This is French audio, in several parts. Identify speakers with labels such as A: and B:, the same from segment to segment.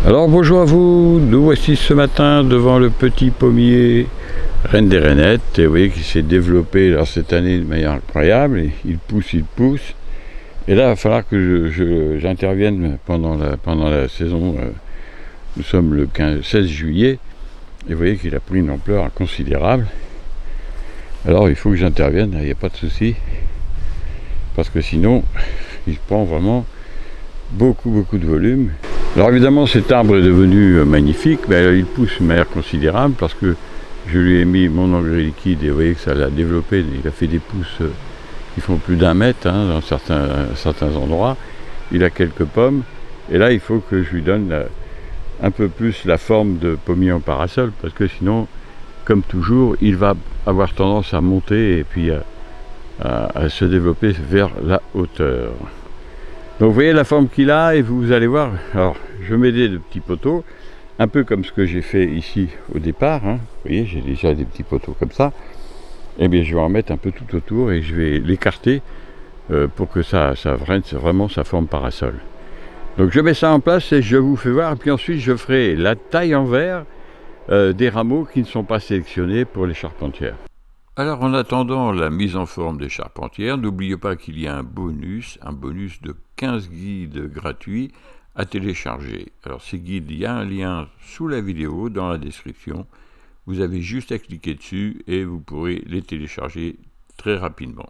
A: Alors bonjour à vous, nous voici ce matin devant le petit pommier Reine des Rainettes, et vous voyez qu'il s'est développé alors, cette année de manière incroyable, et il pousse, et là il va falloir que j'intervienne pendant la saison, nous sommes le 16 juillet, et vous voyez qu'il a pris une ampleur considérable, alors il faut que j'intervienne, il n'y a pas de souci, parce que sinon il prend vraiment beaucoup de volume. Alors évidemment cet arbre est devenu magnifique, mais il pousse de manière considérable parce que je lui ai mis mon engrais liquide et vous voyez que ça l'a développé, il a fait des pousses qui font plus d'1 mètre dans certains endroits. Il a quelques pommes et là il faut que je lui donne un peu plus la forme de pommier en parasol parce que sinon, comme toujours, il va avoir tendance à monter et puis à se développer vers la hauteur. Donc vous voyez la forme qu'il a et vous allez voir, alors je mets des petits poteaux, un peu comme ce que j'ai fait ici au départ, vous voyez j'ai déjà des petits poteaux comme ça, et bien je vais en mettre un peu tout autour et je vais l'écarter pour que ça rende vraiment sa forme parasol. Donc je mets ça en place et je vous fais voir, et puis ensuite je ferai la taille en verre des rameaux qui ne sont pas sélectionnés pour les charpentières. Alors en attendant la mise en forme des charpentières, n'oubliez pas qu'il y a un bonus de 15 guides gratuits à télécharger. Alors ces guides, il y a un lien sous la vidéo dans la description. Vous avez juste à cliquer dessus et vous pourrez les télécharger très rapidement.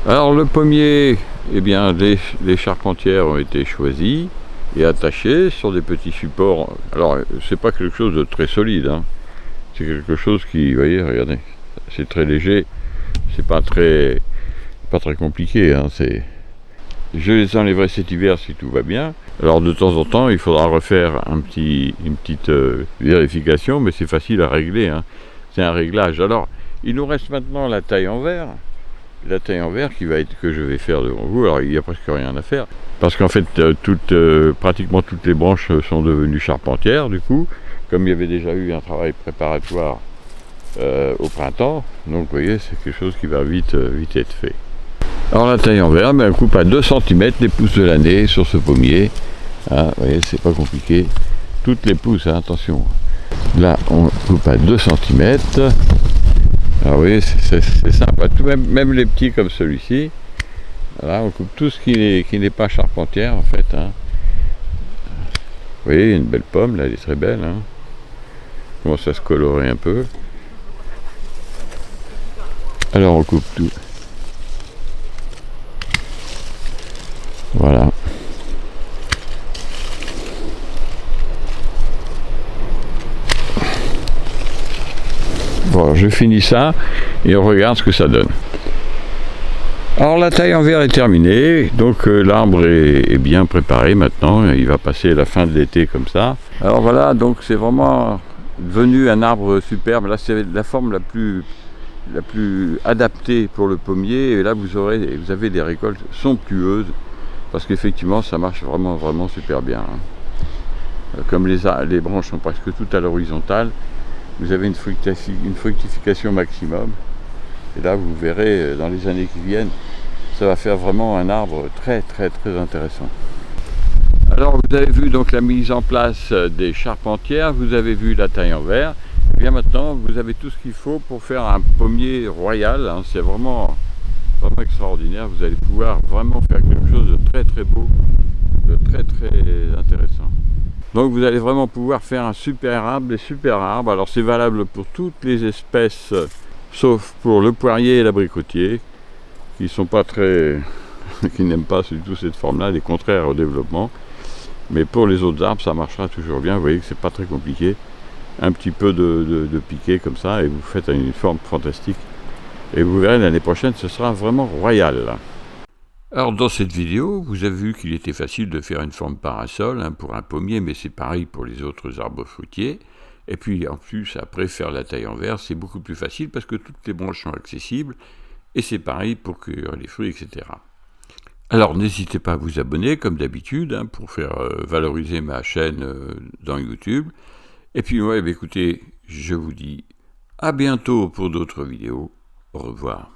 A: Alors le pommier, eh bien les charpentières ont été choisies et attachées sur des petits supports. Alors c'est pas quelque chose de très solide, c'est quelque chose qui, vous voyez, regardez. C'est très léger, c'est pas très compliqué. Je les enlèverai cet hiver si tout va bien. Alors de temps en temps, il faudra refaire une petite vérification, mais c'est facile à régler. C'est un réglage. Alors, il nous reste maintenant la taille en verre. La taille en verre que je vais faire devant vous. Alors, il n'y a presque rien à faire. Parce qu'en fait, pratiquement toutes les branches sont devenues charpentières, du coup. Comme il y avait déjà eu un travail préparatoire au printemps, donc vous voyez c'est quelque chose qui va vite être fait. Alors la taille en verre, on coupe à 2 cm les pousses de l'année sur ce pommier, vous voyez c'est pas compliqué, toutes les pousses, attention, là on coupe à 2 cm, alors vous voyez c'est sympa, même les petits comme celui-ci, là on coupe tout ce qui n'est pas charpentière en fait, vous voyez une belle pomme là, elle est très belle, commence à se colorer un peu. Alors on coupe tout. Voilà. Bon, je finis ça et on regarde ce que ça donne. Alors la taille en verre est terminée, donc l'arbre est bien préparé maintenant, il va passer la fin de l'été comme ça. Alors voilà, donc c'est vraiment devenu un arbre superbe, là c'est la forme la plus adaptée pour le pommier, et là vous avez des récoltes somptueuses, parce qu'effectivement ça marche vraiment super bien. Comme les branches sont presque toutes à l'horizontale, vous avez une fructification maximum, et là vous verrez dans les années qui viennent, ça va faire vraiment un arbre très intéressant. Alors vous avez vu donc la mise en place des charpentières, vous avez vu la taille en verre. Et bien maintenant vous avez tout ce qu'il faut pour faire un pommier royal, c'est vraiment extraordinaire, vous allez pouvoir vraiment faire quelque chose de très beau, de très intéressant. Donc vous allez vraiment pouvoir faire un super arbre, des super arbres. Alors c'est valable pour toutes les espèces, sauf pour le poirier et l'abricotier, qui sont pas très, qui n'aiment pas du tout cette forme-là, les contraires au développement. Mais pour les autres arbres, ça marchera toujours bien. Vous voyez que c'est pas très compliqué. Un petit peu de piqué comme ça, et vous faites une forme fantastique. Et vous verrez l'année prochaine, ce sera vraiment royal. Alors dans cette vidéo, vous avez vu qu'il était facile de faire une forme parasol pour un pommier, mais c'est pareil pour les autres arbres fruitiers. Et puis en plus, après faire la taille en verre, c'est beaucoup plus facile parce que toutes les branches sont accessibles. Et c'est pareil pour cueillir les fruits, etc. Alors n'hésitez pas à vous abonner comme d'habitude pour faire valoriser ma chaîne dans YouTube. Et puis écoutez, je vous dis à bientôt pour d'autres vidéos. Au revoir.